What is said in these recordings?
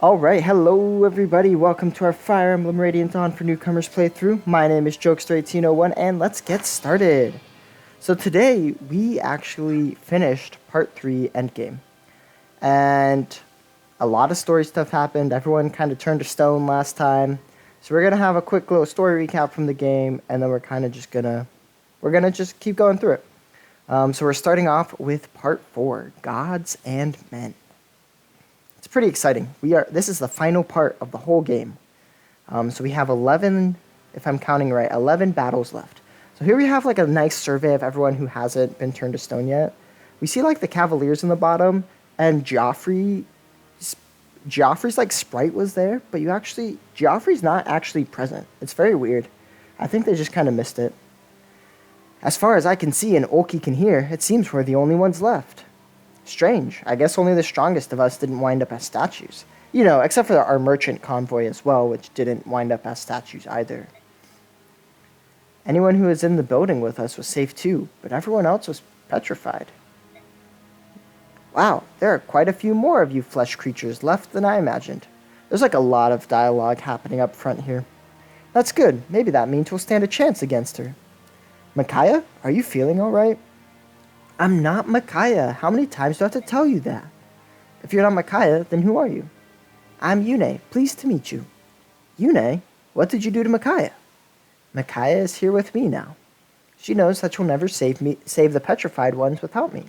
Alright, hello everybody, welcome to our Fire Emblem Radiant Dawn for Newcomers playthrough. My name is Jokester1801 and let's get started. So today, we actually finished Part 3 Endgame. And a lot of story stuff happened, everyone kind of turned to stone last time. So we're going to have a quick little story recap from the game, and then we're gonna just keep going through it. So we're starting off with Part 4, Gods and Men. It's pretty exciting. This is the final part of the whole game. So we have 11, if I'm counting right, 11 battles left. So here we have like a nice survey of everyone who hasn't been turned to stone yet. We see like the Cavaliers in the bottom, and Joffrey's like sprite was there, but Joffrey's not actually present. It's very weird. I think they just kind of missed it. As far as I can see and Olki can hear, it seems we're the only ones left. Strange. I guess only the strongest of us didn't wind up as statues. You know, except for our merchant convoy as well, which didn't wind up as statues either. Anyone who was in the building with us was safe too, but everyone else was petrified. Wow, there are quite a few more of you flesh creatures left than I imagined. There's like a lot of dialogue happening up front here. That's good. Maybe that means we'll stand a chance against her. Micaiah, are you feeling alright? I'm not Micaiah. How many times do I have to tell you that? If you're not Micaiah, then who are you? I'm Yune. Pleased to meet you. Yune? What did you do to Micaiah? Micaiah is here with me now. She knows that she'll never save the petrified ones without me.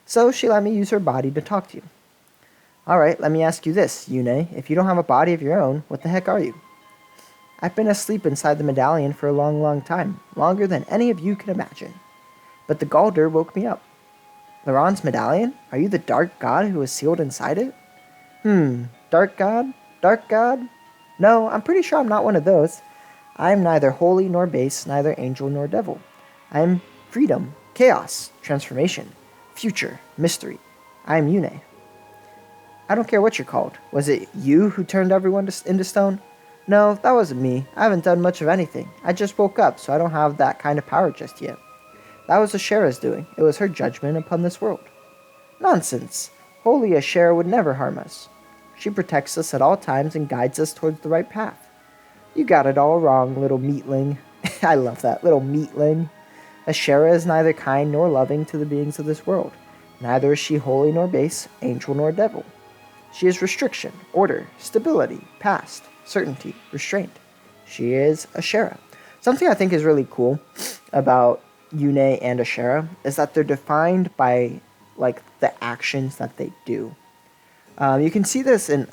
So she let me use her body to talk to you. Alright, let me ask you this, Yune. If you don't have a body of your own, what the heck are you? I've been asleep inside the medallion for a long, long time. Longer than any of you can imagine. But the Galder woke me up. Laron's medallion? Are you the dark god who was sealed inside it? Dark god? Dark god? No, I'm pretty sure I'm not one of those. I am neither holy nor base, neither angel nor devil. I am freedom, chaos, transformation, future, mystery. I am Yune. I don't care what you're called. Was it you who turned everyone into stone? No, that wasn't me. I haven't done much of anything. I just woke up, so I don't have that kind of power just yet. That was Ashera's doing. It was her judgment upon this world. Nonsense. Holy Ashera would never harm us. She protects us at all times and guides us towards the right path. You got it all wrong, little meatling. I love that, little meatling. Ashera is neither kind nor loving to the beings of this world. Neither is she holy nor base, angel nor devil. She is restriction, order, stability, past, certainty, restraint. She is Ashera. Something I think is really cool about Yune and Ashera is that they're defined by like the actions that they do. You can see this in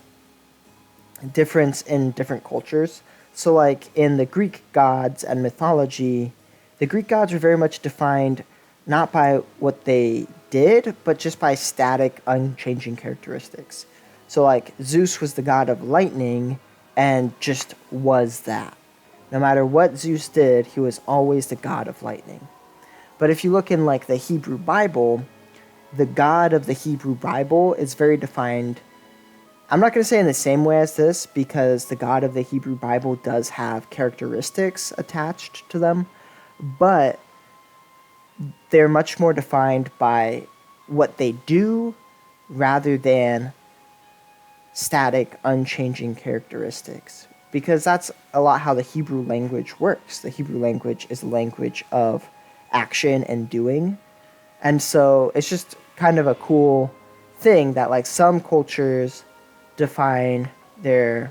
difference in different cultures. So like in the Greek gods and mythology, the Greek gods are very much defined not by what they did, but just by static, unchanging characteristics. So like Zeus was the god of lightning and just was that. No matter what Zeus did, he was always the god of lightning. But if you look in like the Hebrew Bible, the God of the Hebrew Bible is very defined. I'm not going to say in the same way as this, because the God of the Hebrew Bible does have characteristics attached to them, but they're much more defined by what they do rather than static, unchanging characteristics. Because that's a lot how the Hebrew language works. The Hebrew language is a language of action and doing. And so it's just kind of a cool thing that like some cultures define their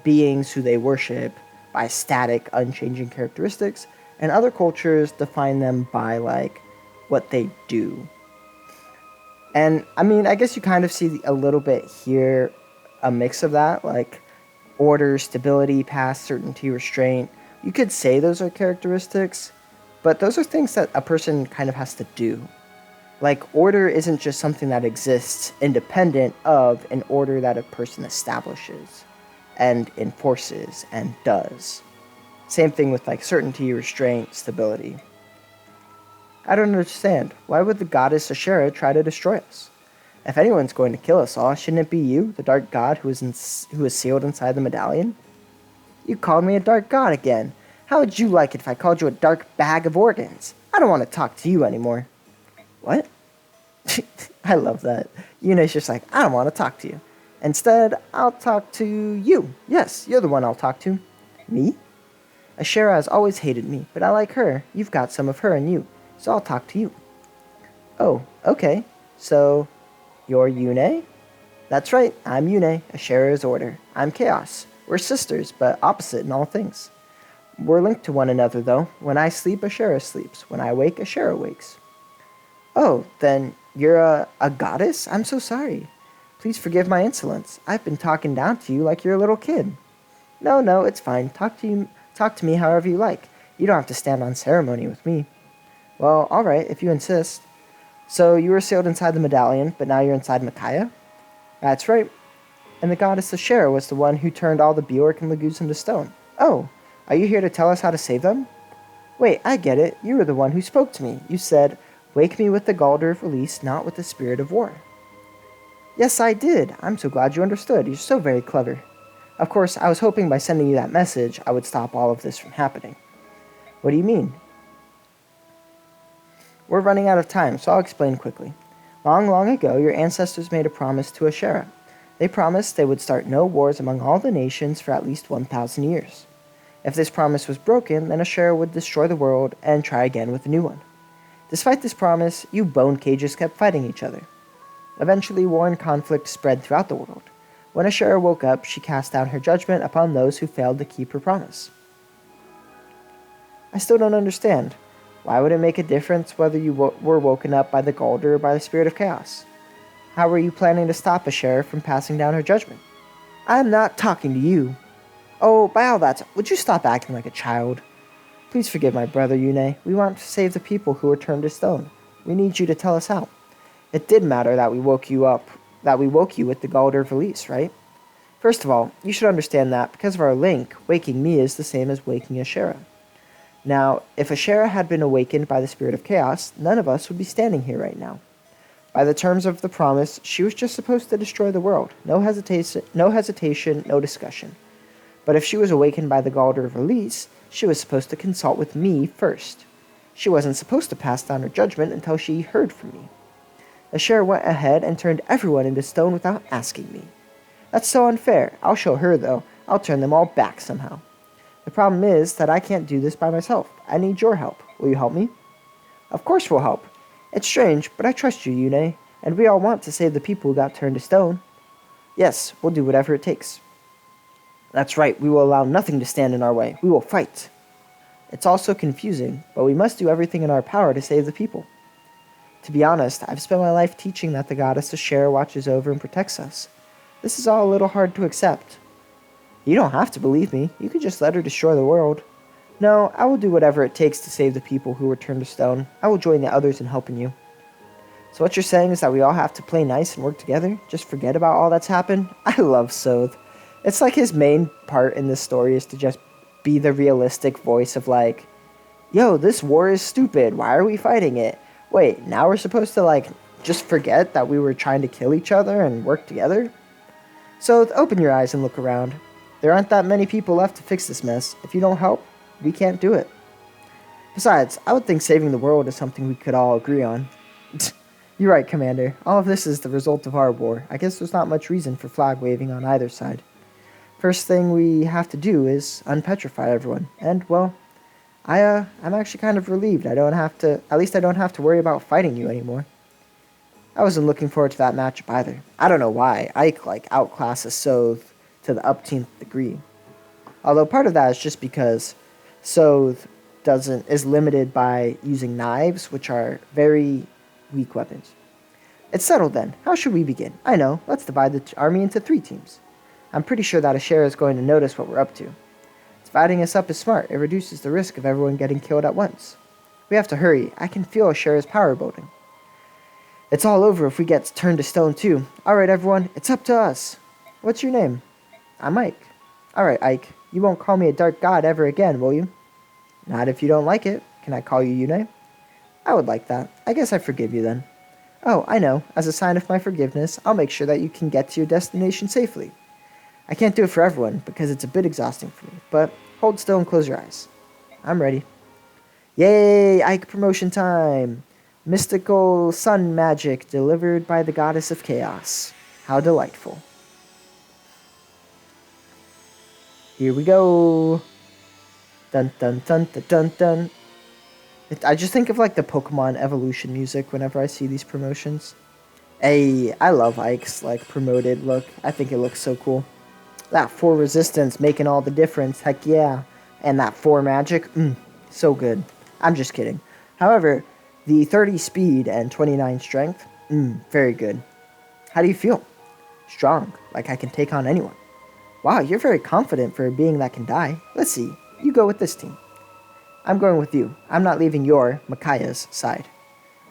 beings who they worship by static, unchanging characteristics, and other cultures define them by like what they do. And I mean, I guess you kind of see a little bit here a mix of that, like order, stability, past, certainty, restraint. You could say those are characteristics, but those are things that a person kind of has to do. Like, order isn't just something that exists independent of an order that a person establishes and enforces and does. Same thing with, like, certainty, restraint, stability. I don't understand. Why would the goddess Ashera try to destroy us? If anyone's going to kill us all, shouldn't it be you, the dark god who is sealed inside the medallion? You called me a dark god again. How would you like it if I called you a dark bag of organs? I don't want to talk to you anymore. What? I love that. Yuna's just like, I don't want to talk to you. Instead, I'll talk to you. Yes, you're the one I'll talk to. Me? Ashera has always hated me, but I like her. You've got some of her in you, so I'll talk to you. Oh, okay. So, you're Yune? That's right, I'm Yune, Ashera's order. I'm Chaos. We're sisters, but opposite in all things. We're linked to one another, though. When I sleep, Ashera sleeps. When I wake, Ashera wakes. Oh, then you're a goddess? I'm so sorry. Please forgive my insolence. I've been talking down to you like you're a little kid. No, it's fine. Talk to me however you like. You don't have to stand on ceremony with me. Well, all right, if you insist. So you were sealed inside the medallion, but now you're inside Micaiah? That's right. And the goddess Ashera was the one who turned all the Bjork and Lagoos into stone. Oh, are you here to tell us how to save them? Wait, I get it. You were the one who spoke to me. You said, "Wake me with the Galder of Release, not with the Spirit of War." Yes, I did. I'm so glad you understood. You're so very clever. Of course, I was hoping by sending you that message, I would stop all of this from happening. What do you mean? We're running out of time, so I'll explain quickly. Long ago, your ancestors made a promise to Ashera. They promised they would start no wars among all the nations for at least 1,000 years. If this promise was broken, then Ashera would destroy the world and try again with a new one. Despite this promise, you bone cages kept fighting each other. Eventually, war and conflict spread throughout the world. When Ashera woke up, she cast down her judgment upon those who failed to keep her promise. I still don't understand. Why would it make a difference whether you were woken up by the Galder or by the Spirit of Chaos? How were you planning to stop Ashera from passing down her judgment? I'm not talking to you. Oh, by all that, would you stop acting like a child? Please forgive my brother, Yune. We want to save the people who were turned to stone. We need you to tell us how. It did matter that we woke you with the Galder of Release, right? First of all, you should understand that because of our link, waking me is the same as waking Ashera. Now, if Ashera had been awakened by the Spirit of Chaos, none of us would be standing here right now. By the terms of the promise, she was just supposed to destroy the world. No hesitation, no discussion. But if she was awakened by the Galder of Release, she was supposed to consult with me first. She wasn't supposed to pass down her judgment until she heard from me. Ashera went ahead and turned everyone into stone without asking me. That's so unfair. I'll show her, though. I'll turn them all back somehow. The problem is that I can't do this by myself. I need your help. Will you help me? Of course we'll help. It's strange, but I trust you, Yune, and we all want to save the people who got turned to stone. Yes, we'll do whatever it takes. That's right, we will allow nothing to stand in our way. We will fight. It's all so confusing, but we must do everything in our power to save the people. To be honest, I've spent my life teaching that the goddess Ashera watches over and protects us. This is all a little hard to accept. You don't have to believe me. You could just let her destroy the world. No, I will do whatever it takes to save the people who were turned to stone. I will join the others in helping you. So what you're saying is that we all have to play nice and work together? Just forget about all that's happened? I love Soth. It's like his main part in this story is to just be the realistic voice of like, yo, this war is stupid. Why are we fighting it? Wait, now we're supposed to just forget that we were trying to kill each other and work together? So open your eyes and look around. There aren't that many people left to fix this mess. If you don't help, we can't do it. Besides, I would think saving the world is something we could all agree on. You're right, Commander. All of this is the result of our war. I guess there's not much reason for flag waving on either side. First thing we have to do is unpetrify everyone. And, well, I'm actually kind of relieved. At least I don't have to worry about fighting you anymore. I wasn't looking forward to that matchup either. I don't know why. Ike, outclasses Soth to the upteenth degree. Although part of that is just because Soth is limited by using knives, which are very weak weapons. It's settled then. How should we begin? I know. Let's divide the army into 3 teams. I'm pretty sure that Ashera is going to notice what we're up to. Dividing us up is smart. It reduces the risk of everyone getting killed at once. We have to hurry. I can feel Ashera's power building. It's all over if we get turned to stone too. Alright everyone, it's up to us. What's your name? I'm Ike. Alright Ike, you won't call me a dark god ever again, will you? Not if you don't like it. Can I call you Yune? I would like that. I guess I forgive you then. Oh, I know. As a sign of my forgiveness, I'll make sure that you can get to your destination safely. I can't do it for everyone, because it's a bit exhausting for me, but hold still and close your eyes. I'm ready. Yay! Ike promotion time! Mystical sun magic delivered by the goddess of chaos. How delightful. Here we go. Dun dun dun dun dun dun. I just think of like the Pokemon evolution music whenever I see these promotions. Hey, I love Ike's like promoted look. I think it looks so cool. That 4 resistance making all the difference. Heck yeah. And that 4 magic. So good. I'm just kidding. However, the 30 speed and 29 strength. Very good. How do you feel? Strong. Like I can take on anyone. Wow, you're very confident for a being that can die. Let's see. You go with this team. I'm going with you. I'm not leaving your, Micaiah's, side.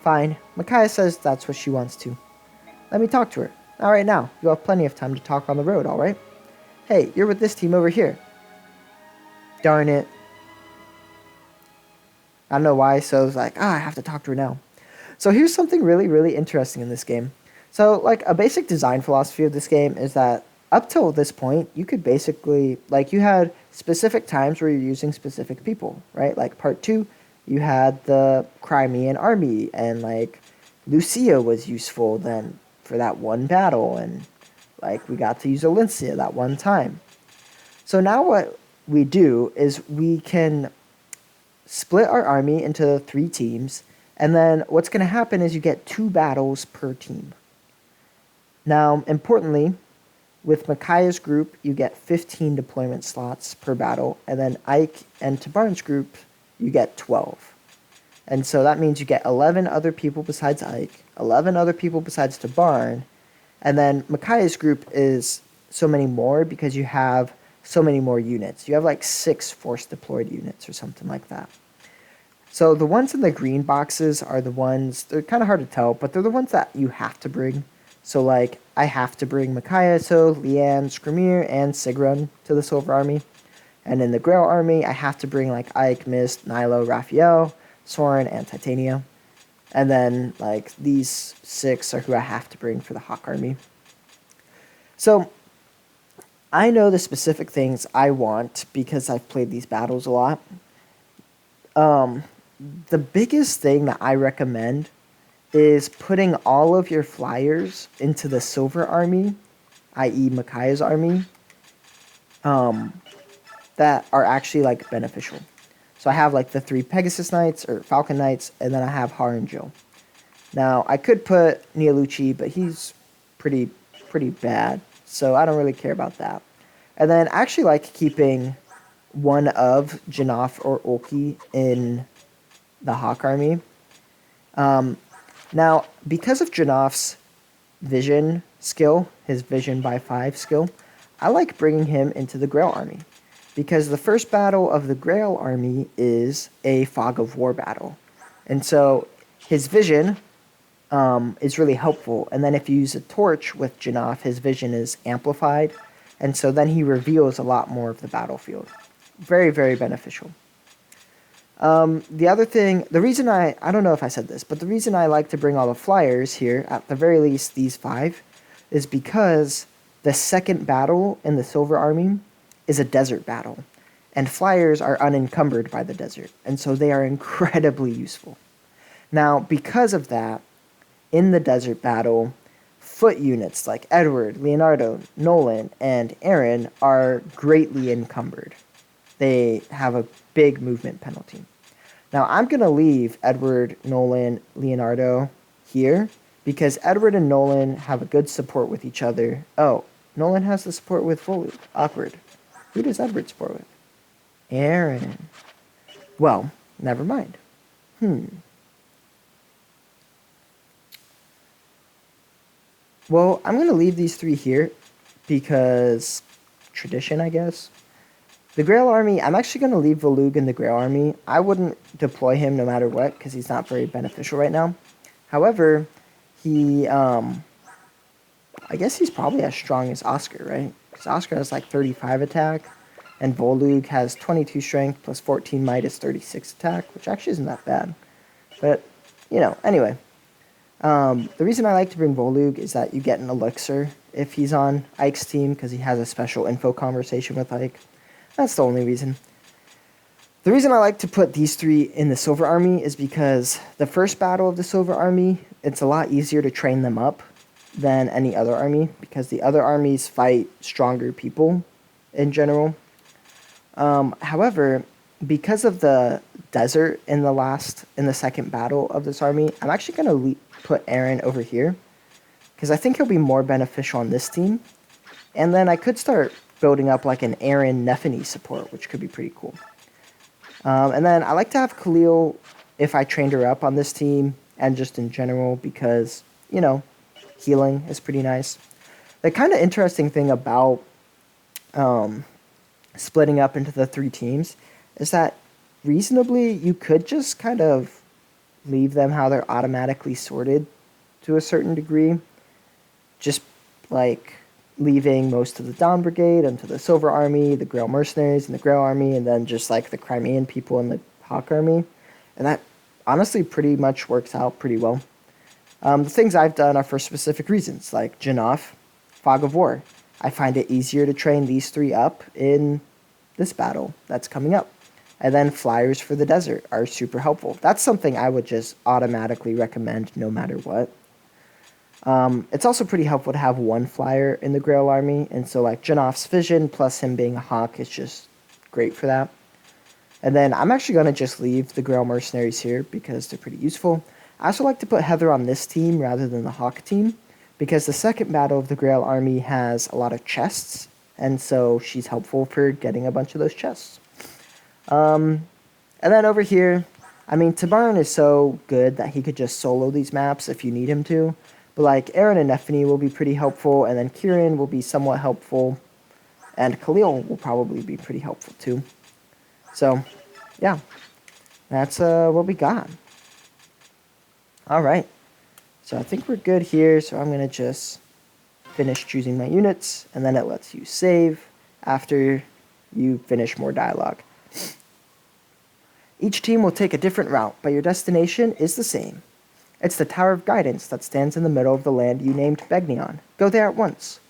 Fine. Micaiah says that's what she wants to. Let me talk to her. Not right now. You have plenty of time to talk on the road, alright? Hey, you're with this team over here. Darn it. I don't know why, so I was like, I have to talk to her now. So here's something really, really interesting in this game. So, like, a basic design philosophy of this game is that up till this point, you could basically, like, you had specific times where you're using specific people, right? Like, part 2, you had the Crimean army, and, like, Lucia was useful then for that one battle, and, like, we got to use Olencia that one time. So now what we do is we can split our army into 3 teams, and then what's going to happen is you get 2 battles per team. Now, importantly, with Micaiah's group, you get 15 deployment slots per battle, and then Ike and Tabarn's group, you get 12. And so that means you get 11 other people besides Ike, 11 other people besides Tabarn, and then Micaiah's group is so many more because you have so many more units. You have like 6 force deployed units or something like that. So the ones in the green boxes are the ones, they're kind of hard to tell, but they're the ones that you have to bring. So, like, I have to bring Micaiah, so Leanne, Scrimir, and Sigrun to the Silver Army. And in the Grail Army, I have to bring, like, Ike, Mist, Nilo, Raphael, Soren, and Titania. And then, like, these 6 are who I have to bring for the Hawk Army. So, I know the specific things I want because I've played these battles a lot. The biggest thing that I recommend is putting all of your flyers into the Silver Army, i.e. Micaiah's army, that are actually, like, beneficial. So I have, like, the 3 Pegasus Knights, or Falcon Knights, and then I have Har and Jill. Now, I could put Nialucci, but he's pretty bad, so I don't really care about that. And then I actually like keeping one of Janaf or Ulki in the Hawk Army. Now, because of Janaf's vision skill, his vision by 5 skill, I like bringing him into the Grail Army. Because the first battle of the Grail Army is a Fog of War battle. And so his vision is really helpful. And then if you use a torch with Janaf, his vision is amplified. And so then he reveals a lot more of the battlefield. Very, very beneficial. The other thing, the reason I don't know if I said this, but the reason I like to bring all the flyers here, at the very least these 5, is because the second battle in the Silver Army is a desert battle. And flyers are unencumbered by the desert, and so they are incredibly useful. Now, because of that, in the desert battle, foot units like Edward, Leonardo, Nolan, and Aaron are greatly encumbered. They have a big movement penalty. Now, I'm going to leave Edward, Nolan, Leonardo here because Edward and Nolan have a good support with each other. Oh, Nolan has the support with Volug. Awkward. Who does Edward support with? Aaron. Well, never mind. Well, I'm going to leave these 3 here because tradition, I guess. The Grail Army, I'm actually going to leave Volug in the Grail Army. I wouldn't deploy him no matter what because he's not very beneficial right now. However, he, I guess he's probably as strong as Oscar, right? Because Oscar has like 35 attack, and Volug has 22 strength plus 14 might is 36 attack, which actually isn't that bad. But, you know, anyway. The reason I like to bring Volug is that you get an elixir if he's on Ike's team because he has a special info conversation with Ike. That's the only reason. The reason I like to put these 3 in the Silver Army is because the first battle of the Silver Army, it's a lot easier to train them up than any other army because the other armies fight stronger people in general. However, because of the desert in the second battle of this army, I'm actually going to put Aaron over here because I think he'll be more beneficial on this team. And then I could start building up like an Aaron Nephany support, which could be pretty cool. And then I like to have Khalil if I trained her up on this team and just in general because, healing is pretty nice. The kind of interesting thing about splitting up into the 3 teams is that reasonably you could just kind of leave them how they're automatically sorted to a certain degree. Just like leaving most of the Dawn Brigade into the Silver Army, the Grail Mercenaries and the Grail Army, and then just like the Crimean people in the Hawk Army. And that honestly pretty much works out pretty well. The things I've done are for specific reasons, like Janov, Fog of War. I find it easier to train these 3 up in this battle that's coming up. And then Flyers for the Desert are super helpful. That's something I would just automatically recommend no matter what. It's also pretty helpful to have 1 Flyer in the Grail Army, and so like Janov's Vision plus him being a Hawk is just great for that. And then I'm actually going to just leave the Grail Mercenaries here because they're pretty useful. I also like to put Heather on this team rather than the Hawk team because the second battle of the Grail Army has a lot of chests, and so she's helpful for getting a bunch of those chests. And then over here, Tabarn is so good that he could just solo these maps if you need him to. But like Aaron and Nephany will be pretty helpful, and then Kieran will be somewhat helpful, and Khalil will probably be pretty helpful too. So, yeah, that's what we got. All right, so I think we're good here. So I'm gonna just finish choosing my units, and then it lets you save after you finish more dialogue. Each team will take a different route, but your destination is the same. It's the Tower of Guidance that stands in the middle of the land you named Begnion. Go there at once.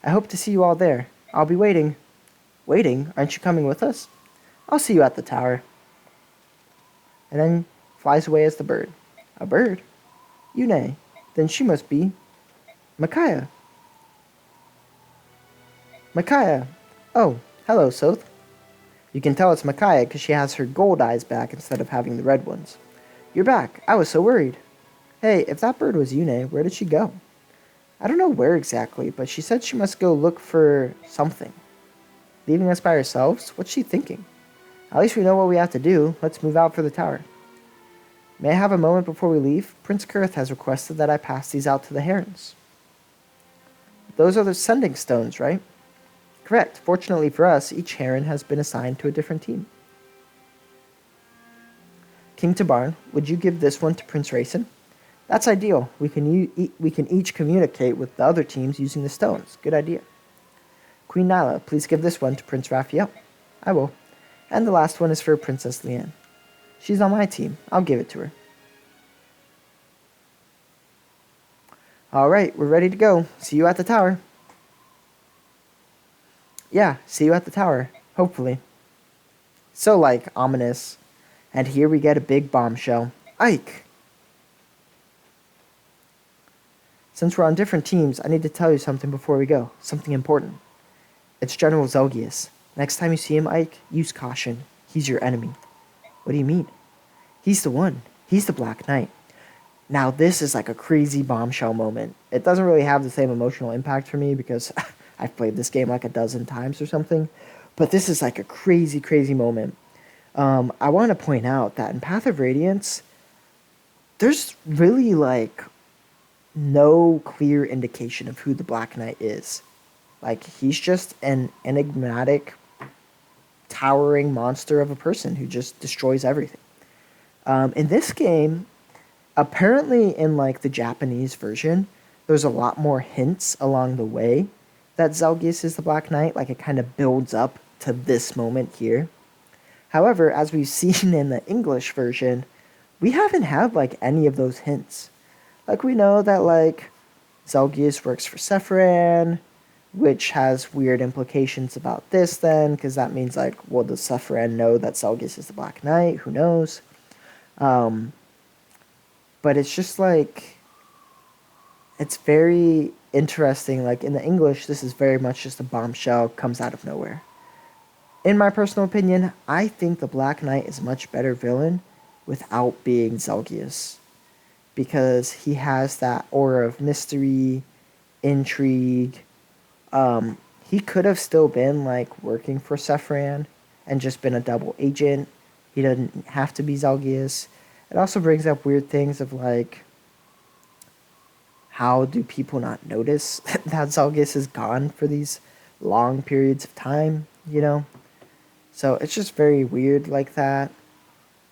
I hope to see you all there. I'll be waiting. Waiting? Aren't you coming with us? I'll see you at the tower. And then flies away as the bird. A bird? Yune. Then she must be Micaiah. Micaiah. Oh, hello, Soth. You can tell it's Micaiah because she has her gold eyes back instead of having the red ones. You're back. I was so worried. Hey, if that bird was Yune, where did she go? I don't know where exactly, but she said she must go look for something. Leaving us by ourselves? What's she thinking? At least we know what we have to do. Let's move out for the tower. May I have a moment before we leave? Prince Kurth has requested that I pass these out to the herons. Those are the sending stones, right? Correct. Fortunately for us, each heron has been assigned to a different team. King Tabarn, would you give this one to Prince Rayson? That's ideal. We can each communicate with the other teams using the stones. Good idea. Queen Nyla, please give this one to Prince Raphael. I will. And the last one is for Princess Leanne. She's on my team. I'll give it to her. All right, we're ready to go. See you at the tower. Yeah, see you at the tower. Hopefully. So, ominous. And here we get a big bombshell. Ike! Since we're on different teams, I need to tell you something before we go. Something important. It's General Zelgius. Next time you see him, Ike, use caution. He's your enemy. What do you mean? He's the one. He's the Black Knight. Now, this is like a crazy bombshell moment. It doesn't really have the same emotional impact for me because I've played this game like a dozen times or something. But this is like a crazy, crazy moment. I want to point out that in Path of Radiance, there's really no clear indication of who the Black Knight is. He's just an enigmatic, towering monster of a person who just destroys everything. In this game, apparently in the Japanese version, there's a lot more hints along the way that Zelgius is the Black Knight. It kind of builds up to this moment here. However, as we've seen in the English version, we haven't had any of those hints. We know that Zelgius works for Sephiran, which has weird implications about this then, because that means well, does Sephiran know that Zelgius is the Black Knight? Who knows? But it's just it's very interesting. In the English, this is very much just a bombshell, comes out of nowhere. In my personal opinion, I think the Black Knight is a much better villain without being Zelgius. Because he has that aura of mystery, intrigue. He could have still been like working for Sephiran and just been a double agent. He doesn't have to be Zelgius. It also brings up weird things of like, how do people not notice that Zelgius is gone for these long periods of time, you know? So it's just very weird like that.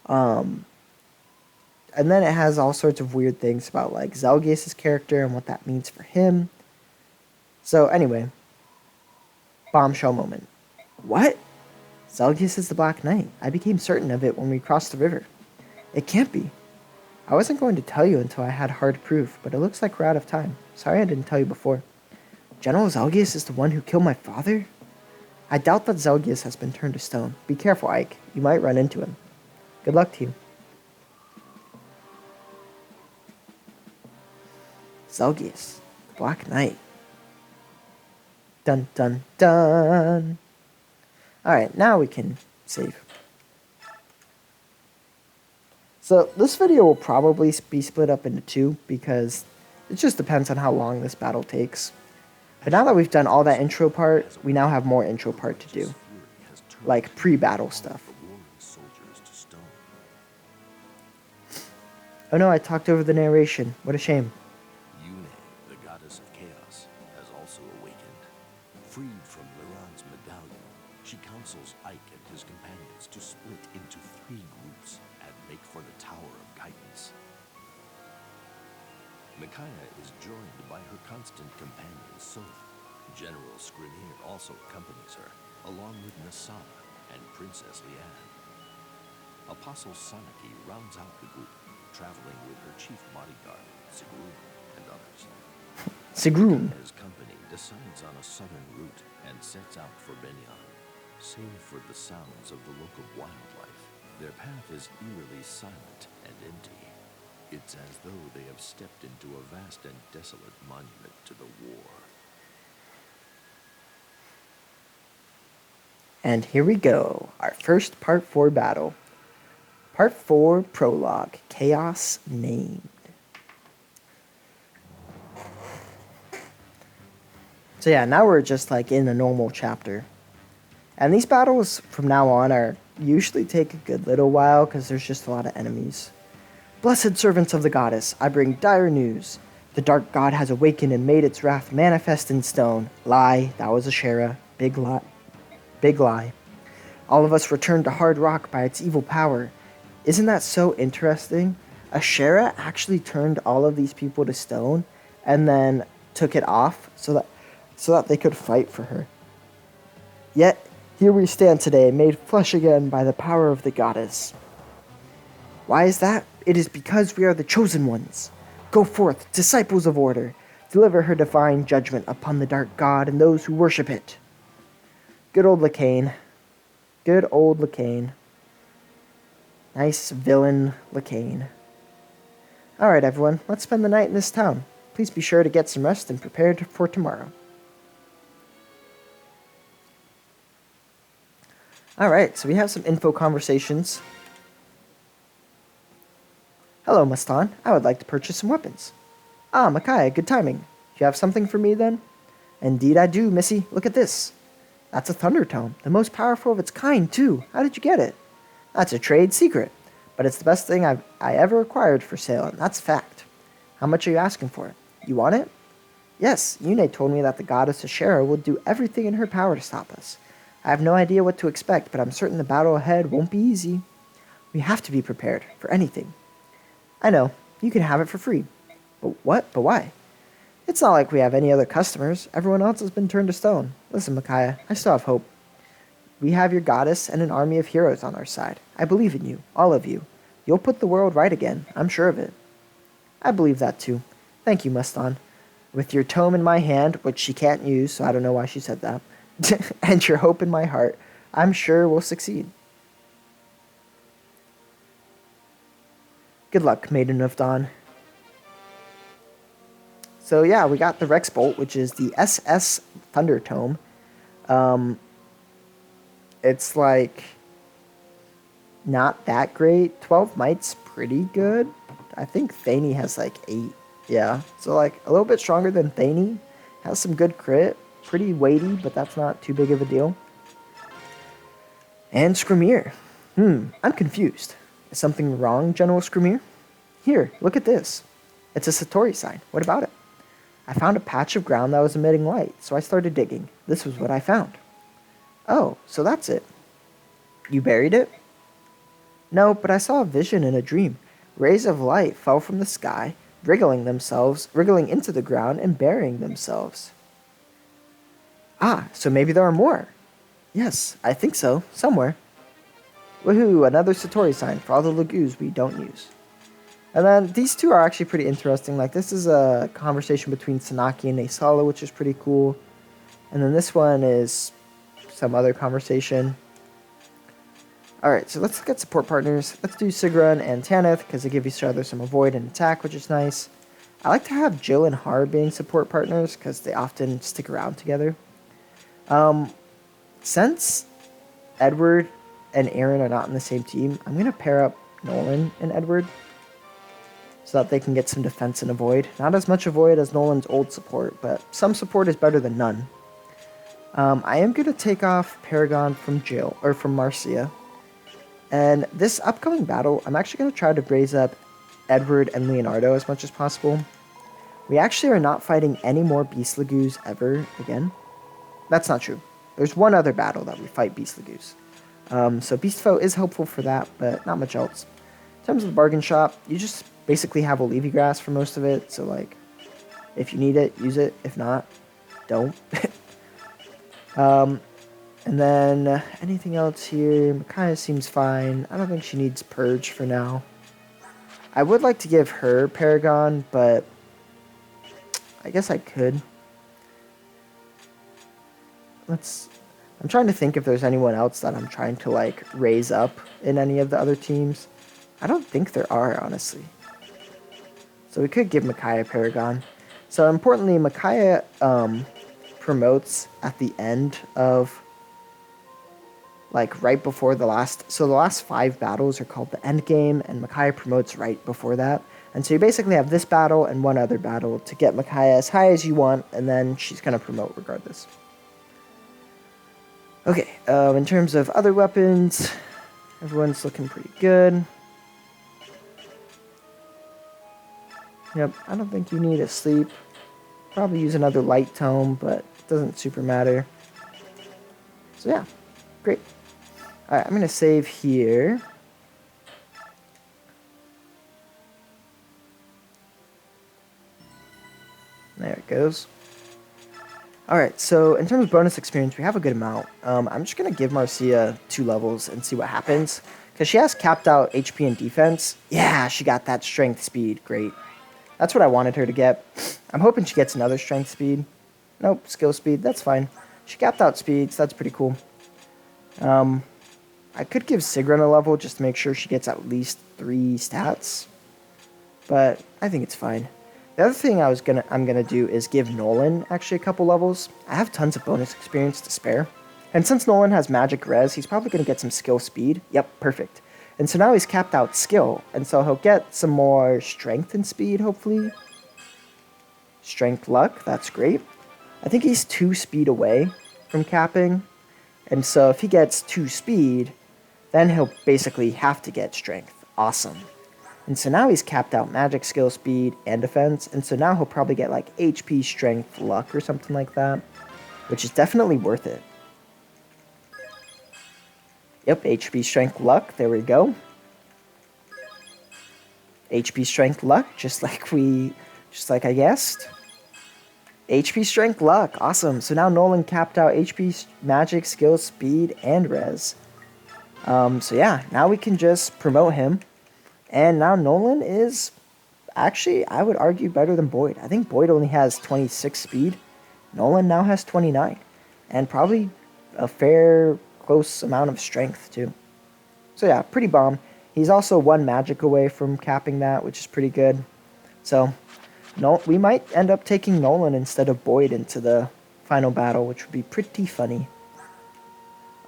And then it has all sorts of weird things about like Zelgius' character and what that means for him. So anyway, bombshell moment. What? Zelgius is the Black Knight. I became certain of it when we crossed the river. It can't be. I wasn't going to tell you until I had hard proof, but it looks like we're out of time. Sorry I didn't tell you before. General Zelgius is the one who killed my father? I doubt that Zelgius has been turned to stone. Be careful, Ike. You might run into him. Good luck to you. Zelgius, the Black Knight. Dun dun dun. Alright, now we can save. So this video will probably be split up into two because it just depends on how long this battle takes. But now that we've done all that intro part, we now have more intro part to do. Like pre-battle stuff. Oh no, I talked over the narration. What a shame. Yune, the goddess of chaos, has also awakened. Freed from Liran's medallion, she counsels Ike and his companions to split into 3 groups and make for the Tower of Guidance. Micaiah is joined by her constant companion, Soph. General Skriniar also accompanies her, along with Nasana and Princess Liane. Apostle Sanaki rounds out the group, traveling with her chief bodyguard, Sigrun, and others. Sigrun. His company decides on a southern route and sets out for Benyan. Save for the sounds of the local wildlife, their path is eerily silent and empty. It's as though they have stepped into a vast and desolate monument to the war. And here we go, our first Part 4 battle. Part 4 Prologue, Chaos Named. So yeah, now we're just like in a normal chapter. And these battles from now on are usually take a good little while because there's just a lot of enemies. Blessed servants of the goddess, I bring dire news. The dark god has awakened and made its wrath manifest in stone. Lie, that was Ashera. Big lie. Big lie. All of us returned to Hard Rock by its evil power. Isn't that so interesting? Ashera actually turned all of these people to stone and then took it off so that they could fight for her. Yet, here we stand today, made flesh again by the power of the goddess. Why is that? It is because we are the chosen ones. Go forth, disciples of order. Deliver her divine judgment upon the dark god and those who worship it. Good old Lacane. Good old Lacane. Nice villain Lacane. Alright everyone, let's spend the night in this town. Please be sure to get some rest and prepare for tomorrow. Alright, so we have some info conversations. Hello, Mustan. I would like to purchase some weapons. Ah, Micaiah, good timing. Do you have something for me then? Indeed I do, Missy. Look at this. That's a thunder tome, the most powerful of its kind, too. How did you get it? That's a trade secret, but it's the best thing I ever acquired for sale, and that's a fact. How much are you asking for it? You want it? Yes, Yune told me that the goddess Ashera will do everything in her power to stop us. I have no idea what to expect, but I'm certain the battle ahead won't be easy. We have to be prepared for anything. I know, you can have it for free. But what? But why? It's not like we have any other customers. Everyone else has been turned to stone. Listen, Micaiah, I still have hope. We have your goddess and an army of heroes on our side. I believe in you, all of you. You'll put the world right again. I'm sure of it. I believe that too. Thank you, Mustan. With your tome in my hand, which she can't use, so I don't know why she said that, and your hope in my heart, I'm sure we'll succeed. Good luck, Maiden of Dawn. So yeah, we got the Rex Bolt, which is the SS Thunder Tome. it's like not that great. 12 might's pretty good. I think Thany has like 8. Yeah, so like a little bit stronger than Thany. Has some good crit. Pretty weighty, but that's not too big of a deal. And Scremier. I'm confused. Is something wrong, General Scremier? Here, look at this. It's a Satori sign. What about it? I found a patch of ground that was emitting light, so I started digging. This was what I found. Oh, so that's it. You buried it? No, but I saw a vision in a dream. Rays of light fell from the sky, wriggling into the ground and burying themselves. Ah, so maybe there are more. Yes, I think so. Somewhere. Woohoo, another Satori sign for all the Lagoos we don't use. And then these two are actually pretty interesting. Like, this is a conversation between Sanaki and Naesala, which is pretty cool. And then this one is some other conversation. Alright, so let's look at support partners. Let's do Sigrun and Tanith, because they give each other some avoid and attack, which is nice. I like to have Jill and Har being support partners, because they often stick around together. Since Edward and Aaron are not in the same team, I'm going to pair up Nolan and Edward, so that they can get some defense and avoid. Not as much avoid as Nolan's old support, but some support is better than none. I am going to take off Paragon from Jill, or from Marcia. And this upcoming battle, I'm actually going to try to raise up Edward and Leonardo as much as possible. We actually are not fighting any more Beast Lagoos ever again. That's not true. There's one other battle that we fight Beast Lagoos. So Beast Foe is helpful for that, but not much else. In terms of the bargain shop, you just basically have Olivia Grass for most of it. So, like, if you need it, use it. If not, don't. And then anything else here? Micaiah seems fine. I don't think she needs Purge for now. I would like to give her Paragon, but I guess I could. I'm trying to think if there's anyone else that I'm trying to, like, raise up in any of the other teams. I don't think there are, honestly. So we could give Micaiah Paragon. So importantly, Micaiah promotes at the end of, like, right before the last... So the last 5 battles are called the end game, and Micaiah promotes right before that. And so you basically have this battle and one other battle to get Micaiah as high as you want, and then she's going to promote regardless. Okay, in terms of other weapons, everyone's looking pretty good. Yep, I don't think you need a sleep. Probably use another light tome, but it doesn't super matter. So yeah, great. Alright, I'm going to save here. There it goes. Alright, so in terms of bonus experience, we have a good amount. I'm just going to give Marcia 2 levels and see what happens. Because she has capped out HP and defense. Yeah, she got that strength speed. Great. That's what I wanted her to get. I'm hoping she gets another strength speed. Nope, skill speed. That's fine. She capped out speeds. That's pretty cool. I could give Sigrun a level just to make sure she gets at least 3 stats. But I think it's fine. The other thing I'm gonna do is give Nolan actually a couple levels. I have tons of bonus experience to spare. And since Nolan has magic res, he's probably gonna get some skill speed. Yep, perfect. And so now he's capped out skill, and so he'll get some more strength and speed, hopefully. Strength luck, that's great. I think he's 2 speed away from capping. And so if he gets 2 speed, then he'll basically have to get strength. Awesome. And so now he's capped out magic, skill, speed, and defense. And so now he'll probably get like HP, strength, luck, or something like that. Which is definitely worth it. Yep, HP, strength, luck. There we go. HP, strength, luck. Just like I guessed. HP, strength, luck. Awesome. So now Nolan capped out HP, magic, skill, speed, and res. So yeah, now we can just promote him. And now Nolan is actually, I would argue, better than Boyd. I think Boyd only has 26 speed. Nolan now has 29. And probably a fair, close amount of strength, too. So yeah, pretty bomb. He's also 1 magic away from capping that, which is pretty good. So, no, we might end up taking Nolan instead of Boyd into the final battle, which would be pretty funny.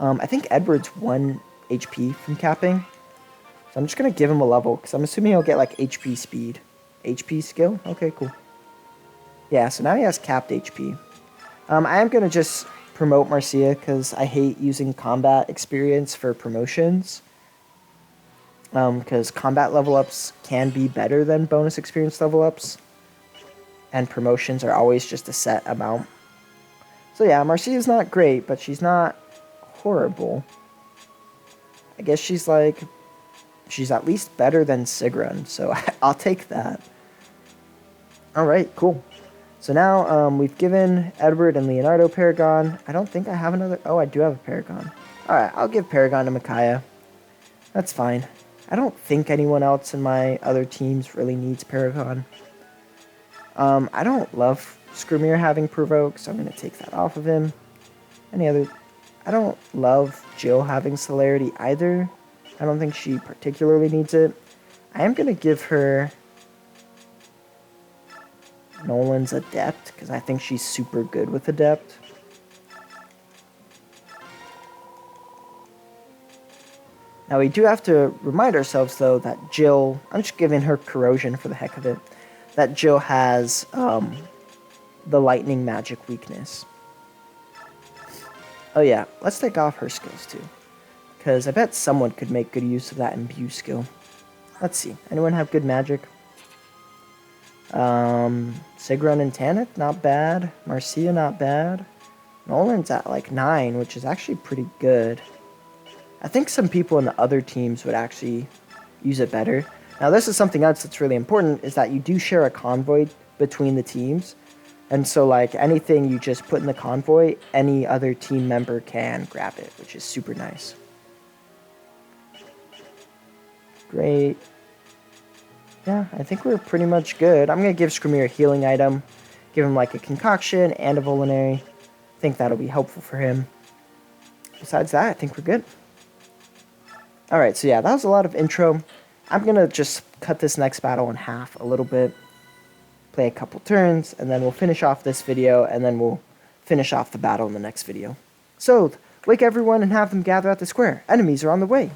I think Edward's 1 HP from capping. So I'm just going to give him a level, because I'm assuming he'll get like HP speed. HP skill? Okay, cool. Yeah, so now he has capped HP. I am going to just promote Marcia, because I hate using combat experience for promotions. Because combat level ups can be better than bonus experience level ups. And promotions are always just a set amount. So yeah, Marcia's not great, but she's not horrible. I guess she's at least better than Sigrun, so I'll take that. Alright, cool. So now we've given Edward and Leonardo Paragon. I don't think I have another... Oh, I do have a Paragon. Alright, I'll give Paragon to Micaiah. That's fine. I don't think anyone else in my other teams really needs Paragon. I don't love Skrymir having Provoke, so I'm going to take that off of him. I don't love Jill having Celerity either. I don't think she particularly needs it. I am going to give her Nolan's Adept, because I think she's super good with Adept. Now we do have to remind ourselves, though, that Jill... I'm just giving her Corrosion for the heck of it. That Jill has the Lightning Magic weakness. Oh yeah, let's take off her skills too. Because I bet someone could make good use of that Imbue skill. Let's see, anyone have good magic? Sigrun and Tanith, not bad. Marcia, not bad. Nolan's at like 9, which is actually pretty good. I think some people in the other teams would actually use it better. Now this is something else that's really important, is that you do share a convoy between the teams. And so like anything you just put in the convoy, any other team member can grab it, which is super nice. Great. Yeah, I think we're pretty much good. I'm going to give Skrymir a healing item. Give him like a concoction and a Volinary. I think that'll be helpful for him. Besides that, I think we're good. Alright, so yeah, that was a lot of intro. I'm going to just cut this next battle in half a little bit. Play a couple turns, and then we'll finish off this video, and then we'll finish off the battle in the next video. So, wake everyone and have them gather at the square. Enemies are on the way.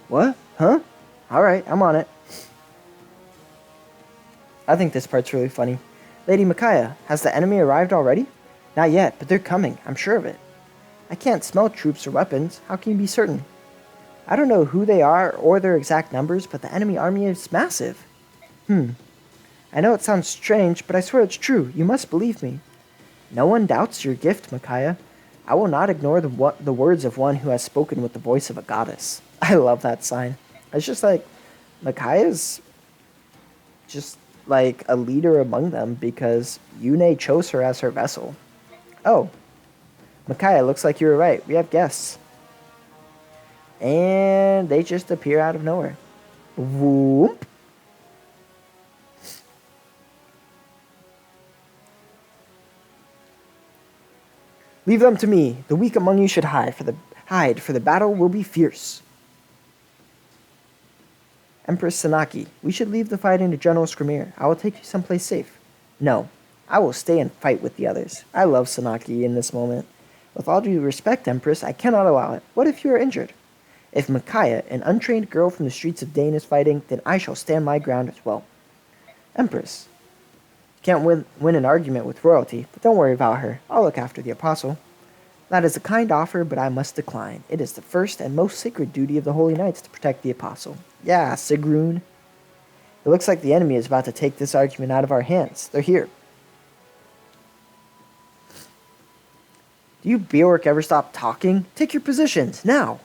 What? Huh? Alright, I'm on it. I think this part's really funny. Lady Micaiah, has the enemy arrived already? Not yet, but they're coming, I'm sure of it. I can't smell troops or weapons. How can you be certain? I don't know who they are or their exact numbers, but the enemy army is massive. I know it sounds strange, but I swear it's true. You must believe me. No one doubts your gift, Micaiah. I will not ignore the words of one who has spoken with the voice of a goddess. I love that sign. It's just like, Micaiah's just like a leader among them because Yune chose her as her vessel. Oh, Micaiah, looks like you were right. We have guests. And they just appear out of nowhere. Whoop. Leave them to me. The weak among you should hide, for the battle will be fierce. Empress Sanaki, we should leave the fighting to General Skrymir. I will take you someplace safe. No, I will stay and fight with the others. I love Sanaki in this moment. With all due respect, Empress, I cannot allow it. What if you are injured? If Micaiah, an untrained girl from the streets of Dane, is fighting, then I shall stand my ground as well. Empress, you can't win an argument with royalty, but don't worry about her. I'll look after the apostle. That is a kind offer, but I must decline. It is the first and most sacred duty of the Holy Knights to protect the apostle. Yeah, Sigrun. It looks like the enemy is about to take this argument out of our hands. They're here. Do you Beork ever stop talking? Take your positions, now!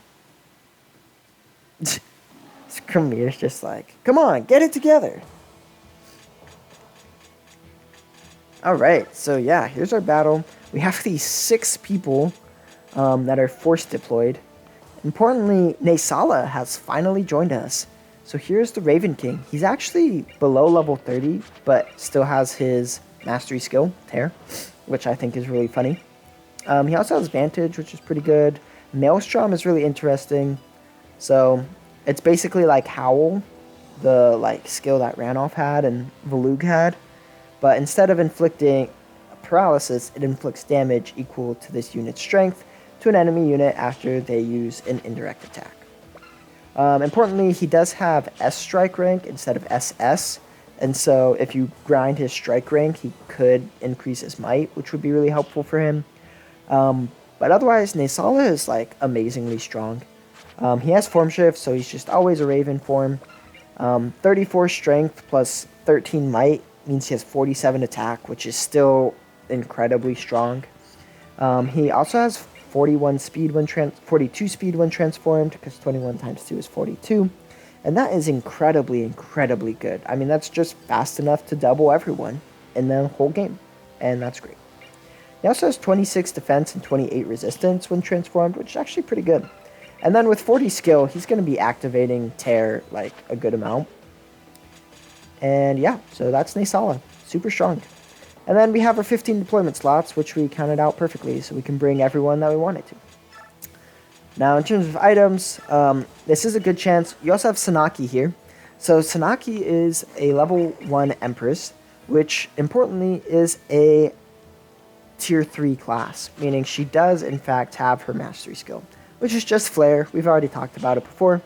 Skrymir's just like, come on, get it together! Alright, so yeah, here's our battle. We have these 6 people that are force deployed. Importantly, Naysala has finally joined us. So here's the Raven King. He's actually below level 30, but still has his mastery skill, Tear, which I think is really funny. He also has Vantage, which is pretty good. Maelstrom is really interesting. So it's basically like Howl, the like skill that Ranoff had and Volug had. But instead of inflicting paralysis, it inflicts damage equal to this unit's strength, to an enemy unit after they use an indirect attack. Importantly, he does have S strike rank instead of SS, and so if you grind his strike rank, he could increase his might, which would be really helpful for him. But otherwise, Nesala is like amazingly strong. He has form shift, so he's just always a Raven form. 34 strength plus 13 might means he has 47 attack, which is still incredibly strong. He also has 41 speed when 42 speed when transformed, because 21 times 2 is 42. And that is incredibly, incredibly good. I mean, that's just fast enough to double everyone in the whole game. And that's great. He also has 26 defense and 28 resistance when transformed, which is actually pretty good. And then with 40 skill, he's going to be activating Tear like a good amount. And yeah, so that's Nesala. Super strong. And then we have our 15 deployment slots, which we counted out perfectly, so we can bring everyone that we wanted to. Now, in terms of items, this is a good chance. You also have Sanaki here. So Sanaki is a level 1 Empress, which, importantly, is a Tier 3 class, meaning she does, in fact, have her Mastery skill, which is just Flare. We've already talked about it before.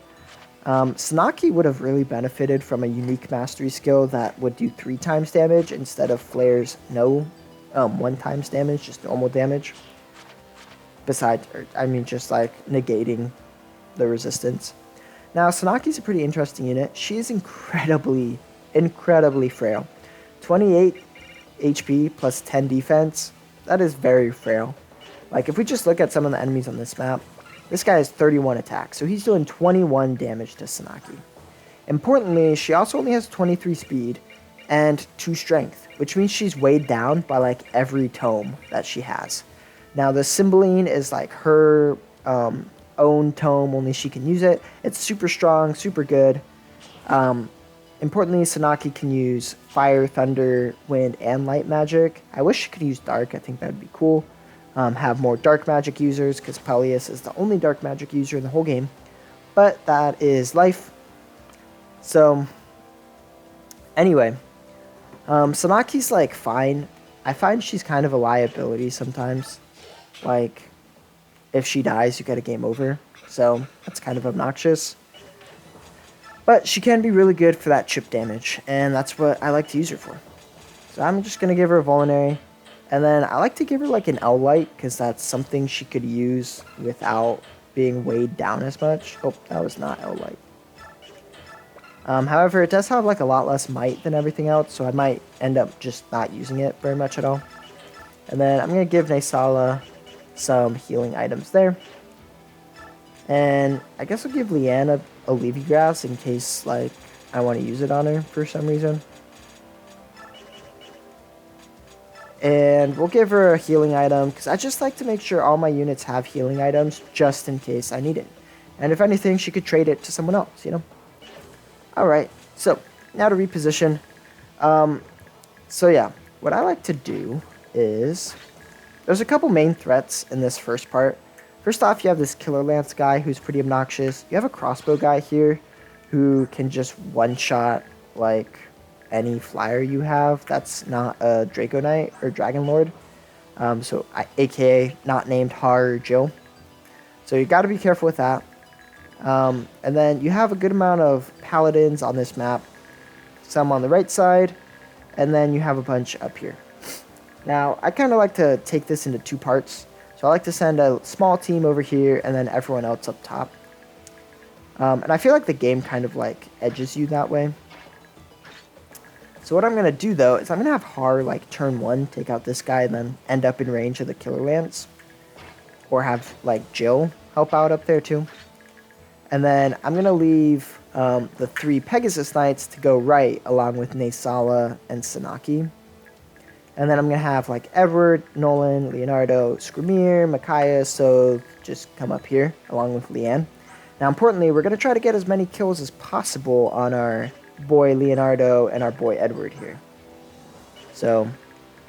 Sanaki would have really benefited from a unique Mastery skill that would do 3 times damage instead of Flare's 1 times damage, just normal damage. Besides, just like negating the resistance. Now, Sanaki's a pretty interesting unit. She's incredibly, incredibly frail. 28 HP plus 10 defense. That is very frail. Like, if we just look at some of the enemies on this map, this guy has 31 attack, so he's doing 21 damage to Sanaki. Importantly, she also only has 23 speed and 2 strength, which means she's weighed down by like every tome that she has. Now, the Cymbeline is like her own tome, only she can use it. It's super strong, super good. Importantly, Sanaki can use fire, thunder, wind, and light magic. I wish she could use dark. I think that would be cool. Have more dark magic users, because Peleus is the only dark magic user in the whole game. But that is life. So, anyway, Sanaki's like fine. I find she's kind of a liability sometimes. Like, if she dies, you get a game over. So, that's kind of obnoxious. But she can be really good for that chip damage, and that's what I like to use her for. So I'm just going to give her a Vulnerary. And then I like to give her like an L-Light, because that's something she could use without being weighed down as much. Oh, that was not L-Light. However, it does have like a lot less might than everything else, so I might end up just not using it very much at all. And then I'm going to give Nesala some healing items there. And I guess I'll give Leanne a Leafy Grass in case like I want to use it on her for some reason. And we'll give her a healing item, because I just like to make sure all my units have healing items just in case I need it. And if anything, she could trade it to someone else, you know? Alright, so now to reposition. So yeah, what I like to do is, there's a couple main threats in this first part. First off, you have this Killer Lance guy who's pretty obnoxious. You have a crossbow guy here who can just one-shot like any flyer you have that's not a Draco Knight or Dragon Lord. AKA not named Har or Jill. So you got to be careful with that. And then you have a good amount of paladins on this map. Some on the right side, and then you have a bunch up here. Now, I kind of like to take this into 2 parts. So I like to send a small team over here, and then everyone else up top. And I feel like the game kind of like edges you that way. So what I'm going to do, though, is I'm going to have Har, like, turn 1, take out this guy, and then end up in range of the Killer Lance. Or have, like, Jill help out up there, too. And then I'm going to leave the 3 Pegasus Knights to go right, along with Nesala and Sanaki. And then I'm going to have, like, Edward, Nolan, Leonardo, Skrymir, Micaiah, so just come up here, along with Leanne. Now, importantly, we're going to try to get as many kills as possible on our boy Leonardo and our boy Edward here. So,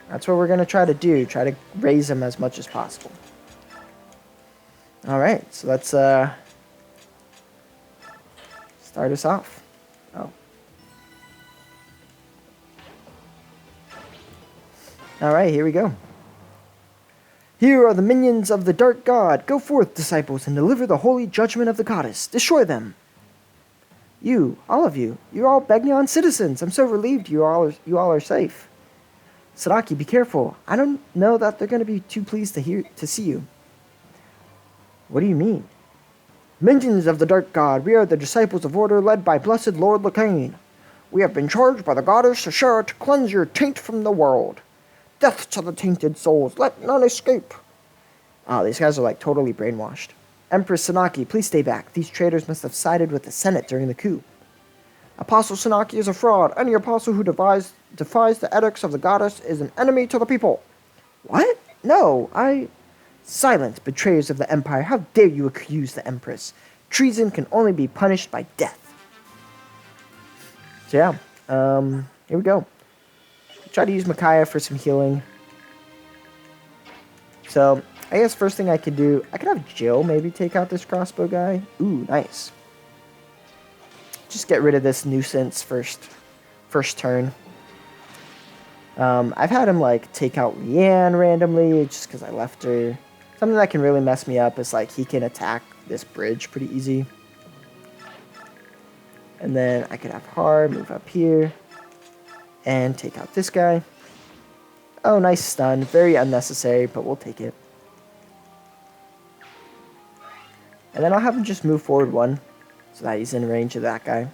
that's what we're going to try to do, try to raise them as much as possible. Alright, so let's start us off. Oh. Alright, here we go. Here are the minions of the dark god. Go forth, disciples, and deliver the holy judgment of the goddess. Destroy them. You, all of you, you're all Begnion citizens. I'm so relieved you all are safe. Sadaki, be careful. I don't know that they're going to be too pleased to see you. What do you mean? Minions of the dark god, we are the disciples of order led by blessed Lord Lacane. We have been charged by the goddess Ashera to cleanse your taint from the world. Death to the tainted souls, let none escape. Oh, these guys are like totally brainwashed. Empress Sanaki, please stay back. These traitors must have sided with the Senate during the coup. Apostle Sanaki is a fraud. Any apostle who defies the edicts of the goddess is an enemy to the people. What? No, Silence, betrayers of the Empire. How dare you accuse the Empress? Treason can only be punished by death. So yeah, here we go. Try to use Micaiah for some healing. So, I guess first thing I could do, I could have Jill maybe take out this crossbow guy. Ooh, nice. Just get rid of this nuisance first turn. I've had him like take out Leanne randomly just because I left her. Something that can really mess me up is like he can attack this bridge pretty easy. And then I could have Har move up here and take out this guy. Oh, nice stun. Very unnecessary, but we'll take it. And then I'll have him just move forward one so that he's in range of that guy.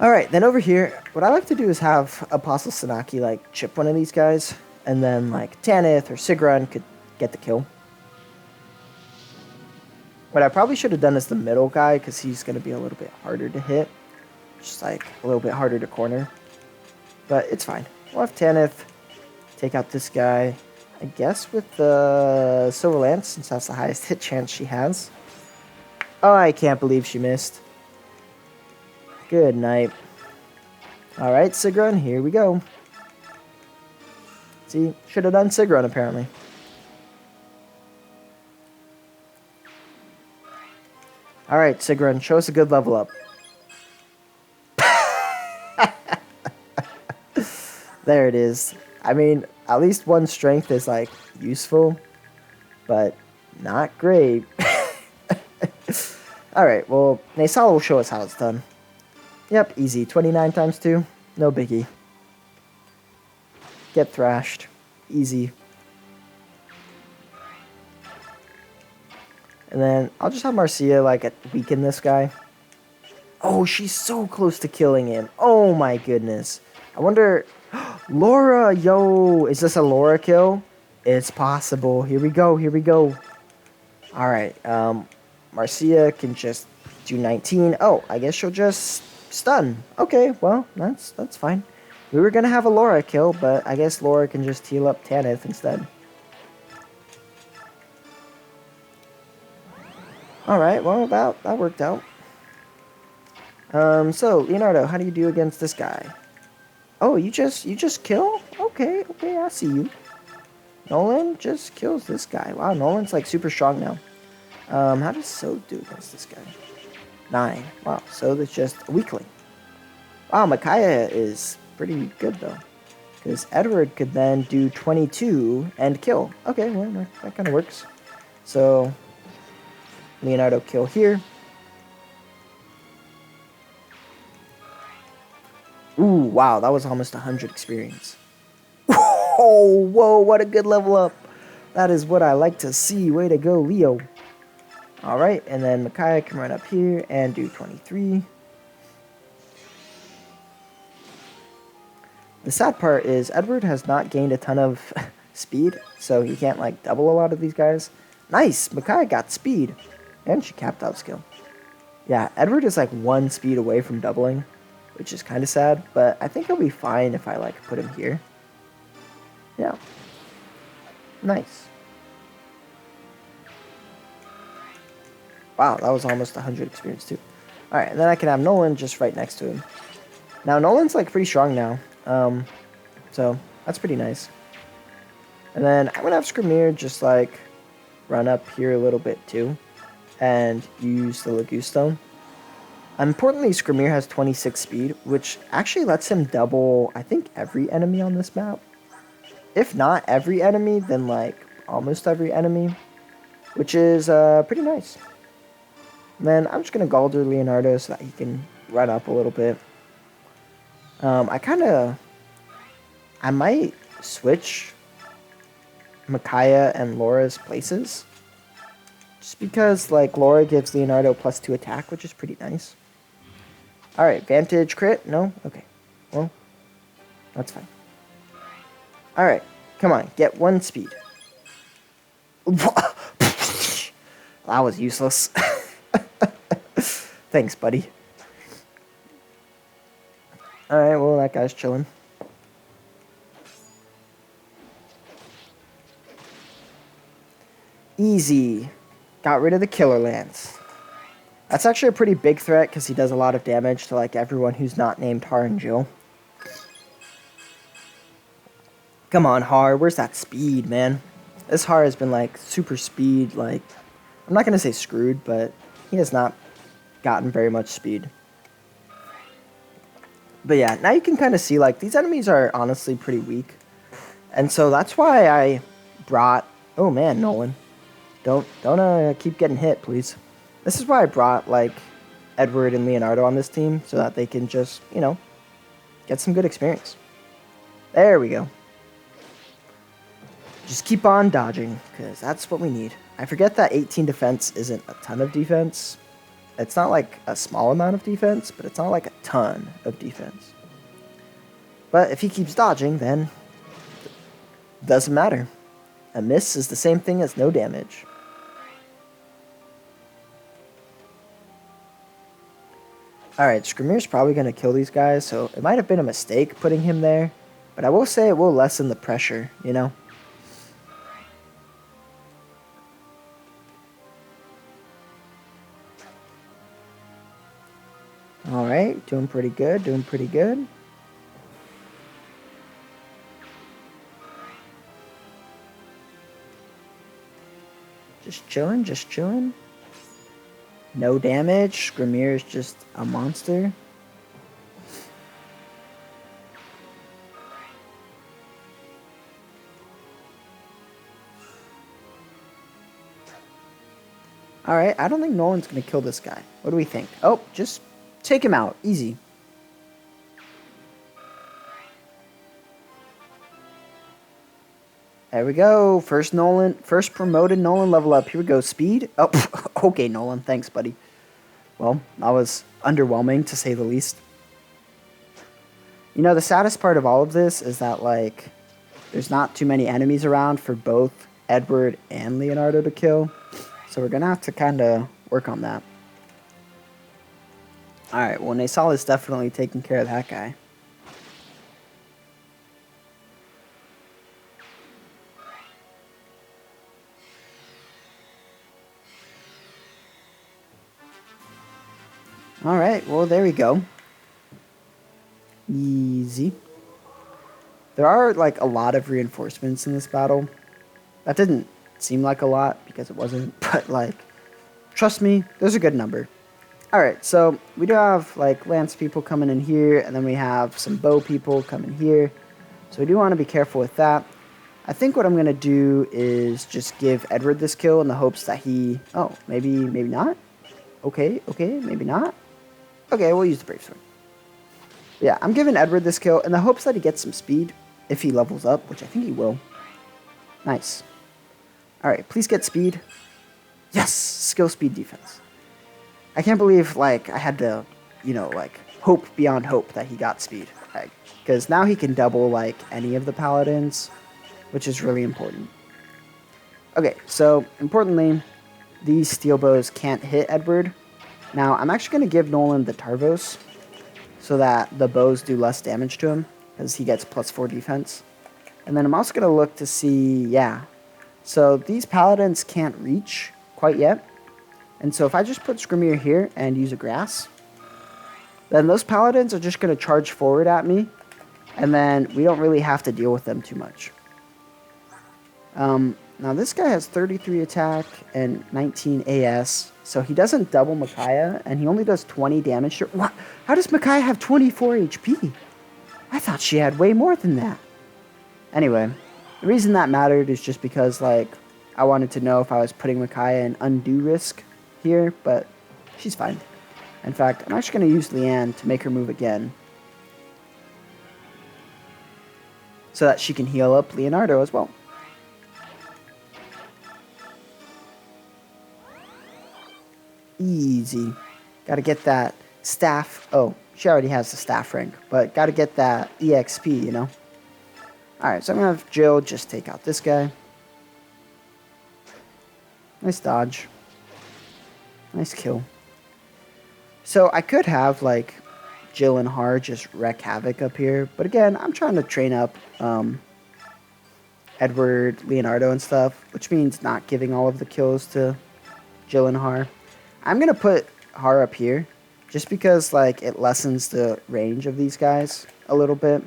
Alright, then over here, what I like to do is have Apostle Sanaki like chip one of these guys, and then like Tanith or Sigrun could get the kill. What I probably should have done is the middle guy, because he's going to be a little bit harder to hit. Just like a little bit harder to corner. But it's fine. We'll have Tanith take out this guy, I guess with the Silver Lance, since that's the highest hit chance she has. Oh, I can't believe she missed. Good night. Alright, Sigrun, here we go. See, should have done Sigrun apparently. Alright, Sigrun, show us a good level up. There it is. I mean, at least one strength is like useful, but not great. Alright, well, Naysala will show us how it's done. Yep, easy. 29 times 2. No biggie. Get thrashed. Easy. And then I'll just have Marcia like weaken this guy. Oh, she's so close to killing him. Oh my goodness. I wonder... Laura, yo! Is this a Laura kill? It's possible. Here we go, here we go. Alright, Marcia can just do 19. Oh, I guess she'll just stun. Okay, well, that's fine. We were gonna have a Laura kill, but I guess Laura can just heal up Tanith instead. Alright, well, that worked out. So, Leonardo, how do you do against this guy? Oh, you just kill? Okay, I see you. Nolan just kills this guy. Wow, Nolan's like super strong now. How does So do against this guy? 9. Wow, So that's just a weakling. Wow, Micaiah is pretty good though. Because Edward could then do 22 and kill. Okay, well, that kind of works. So, Leonardo kill here. Ooh, wow, that was almost 100 experience. Oh, whoa, what a good level up. That is what I like to see. Way to go, Leo. Alright, and then Micaiah can run up here and do 23. The sad part is Edward has not gained a ton of speed, so he can't like double a lot of these guys. Nice, Micaiah got speed. And she capped out skill. Yeah, Edward is like 1 speed away from doubling, which is kind of sad, but I think he'll be fine if I like put him here. Yeah. Nice. Wow, that was almost 100 experience too. Alright, and then I can have Nolan just right next to him. Now, Nolan's like pretty strong now. So that's pretty nice. And then I'm gonna have Skrimir just like run up here a little bit too and use the Lagoon Stone. Importantly, Skrimir has 26 speed, which actually lets him double, I think, every enemy on this map. if not every enemy, then like almost every enemy, which is pretty nice. And then I'm just gonna Galder Leonardo so that he can run up a little bit. I might switch Micaiah and Laura's places. Just because, like, Laura gives Leonardo +2 attack, which is pretty nice. Alright, Vantage crit? No? Okay. Well, that's fine. Alright, come on, get 1 speed. That was useless. Thanks, buddy. Alright, well, that guy's chilling. Easy. Got rid of the Killer Lance. That's actually a pretty big threat because he does a lot of damage to like everyone who's not named Har and Jill. Come on, Har. Where's that speed, man? This Har has been like super speed. Like, I'm not going to say screwed, but he has not gotten very much speed. But yeah, now you can kind of see like these enemies are honestly pretty weak. And so that's why I brought... Oh man, Nolan. Don't keep getting hit, please. This is why I brought, like, Edward and Leonardo on this team, so that they can just, you know, get some good experience. There we go. Just keep on dodging, because that's what we need. I forget that 18 defense isn't a ton of defense. It's not, like, a small amount of defense, but it's not, like, a ton of defense. But if he keeps dodging, then it doesn't matter. A miss is the same thing as no damage. Alright, Screamer's probably going to kill these guys, so it might have been a mistake putting him there. But I will say it will lessen the pressure, you know? Alright, doing pretty good, doing pretty good. Just chilling, just chilling. No damage. Screamer is just a monster. Alright, I don't think Nolan's going to kill this guy. What do we think? Oh, just take him out. Easy. There we go. First promoted Nolan level up. Here we go. Speed. Oh, okay, Nolan. Thanks, buddy. Well, that was underwhelming, to say the least. You know, the saddest part of all of this is that, like, there's not too many enemies around for both Edward and Leonardo to kill. So we're going to have to kind of work on that. Alright, well, Nasal is definitely taking care of that guy. Alright, well, there we go. Easy. There are, like, a lot of reinforcements in this battle. That didn't seem like a lot, because it wasn't, but, like, trust me, there's a good number. Alright, so we do have, like, lance people coming in here, and then we have some bow people coming here. So we do want to be careful with that. I think what I'm going to do is just give Edward this kill in the hopes that he... Oh, maybe not? Okay, maybe not. Okay, we'll use the Brave Sword. Yeah, I'm giving Edward this kill in the hopes that he gets some speed if he levels up, which I think he will. Nice. Alright, please get speed. Yes! Skill, speed, defense. I can't believe, like, I had to, you know, like, hope beyond hope that he got speed. Because now he can double, like, any of the paladins, which is really important. Okay, so, importantly, these steel bows can't hit Edward. Now, I'm actually going to give Nolan the Tarvos, so that the bows do less damage to him, because he gets +4 defense. And then I'm also going to look to see, yeah, so these paladins can't reach quite yet. And so if I just put Screamer here and use a grass, then those paladins are just going to charge forward at me, and then we don't really have to deal with them too much. Now this guy has 33 attack and 19 AS, so he doesn't double Micaiah, and he only does 20 damage to... What? How does Micaiah have 24 HP? I thought she had way more than that. Anyway, The reason that mattered is just because, like, I wanted to know if I was putting Micaiah in undue risk here, but she's fine. In fact, I'm actually going to use Leanne to make her move again, so that she can heal up Leonardo as well. Easy. Gotta get that staff. Oh, she already has the staff rank, but gotta get that EXP, you know? Alright, so I'm gonna have Jill just take out this guy. Nice dodge. Nice kill. So I could have, like, Jill and Har just wreak havoc up here, but again, I'm trying to train up Edward, Leonardo, and stuff, which means not giving all of the kills to Jill and Har. I'm gonna put Har up here, just because, like, it lessens the range of these guys a little bit.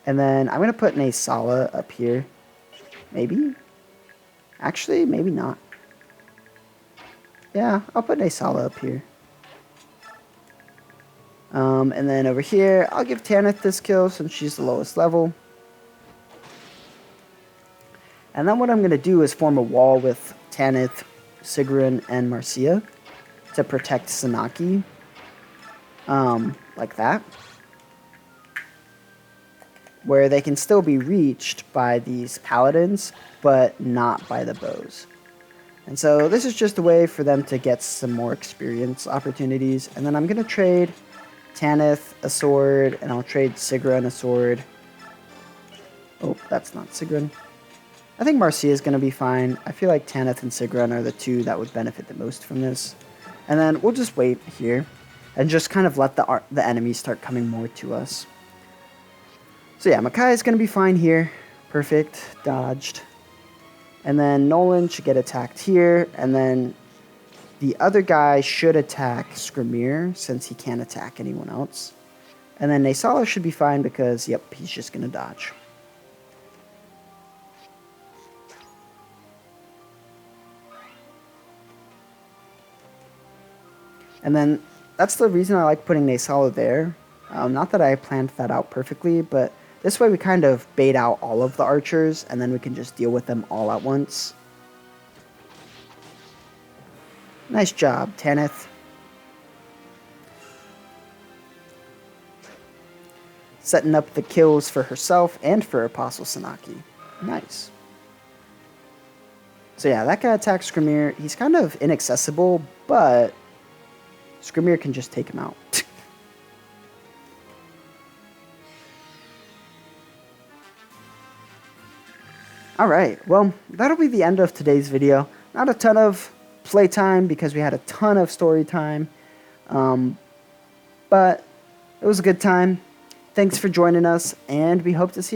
And then I'm gonna put Naysala up here. Maybe? Actually, maybe not. Yeah, I'll put Naysala up here. And then over here, I'll give Tanith this kill since she's the lowest level. And then what I'm going to do is form a wall with Tanith, Sigrun, and Marcia to protect Sanaki. Like that. Where they can still be reached by these paladins, but not by the bows. And so this is just a way for them to get some more experience opportunities. And then I'm going to trade Tanith a sword, and I'll trade Sigrun a sword. Oh, that's not Sigrun. I think Marcia is going to be fine. I feel like Tanith and Sigrun are the two that would benefit the most from this. And then we'll just wait here and just kind of let the enemies start coming more to us. So yeah, Micaiah is going to be fine here. Perfect. Dodged. And then Nolan should get attacked here. And then the other guy should attack Skrimir since he can't attack anyone else. And then Naysala should be fine because, yep, he's just going to dodge. And then that's the reason I like putting Naysala there. Not that I planned that out perfectly, but this way we kind of bait out all of the archers and then we can just deal with them all at once. Nice job, Tanith. Setting up the kills for herself and for Apostle Sanaki. Nice. So yeah, that guy attacks Skrimir. He's kind of inaccessible, but Skrimir can just take him out. Alright, well, that'll be the end of today's video. Not a ton of playtime because we had a ton of story time. But it was a good time. Thanks for joining us, and we hope to see you.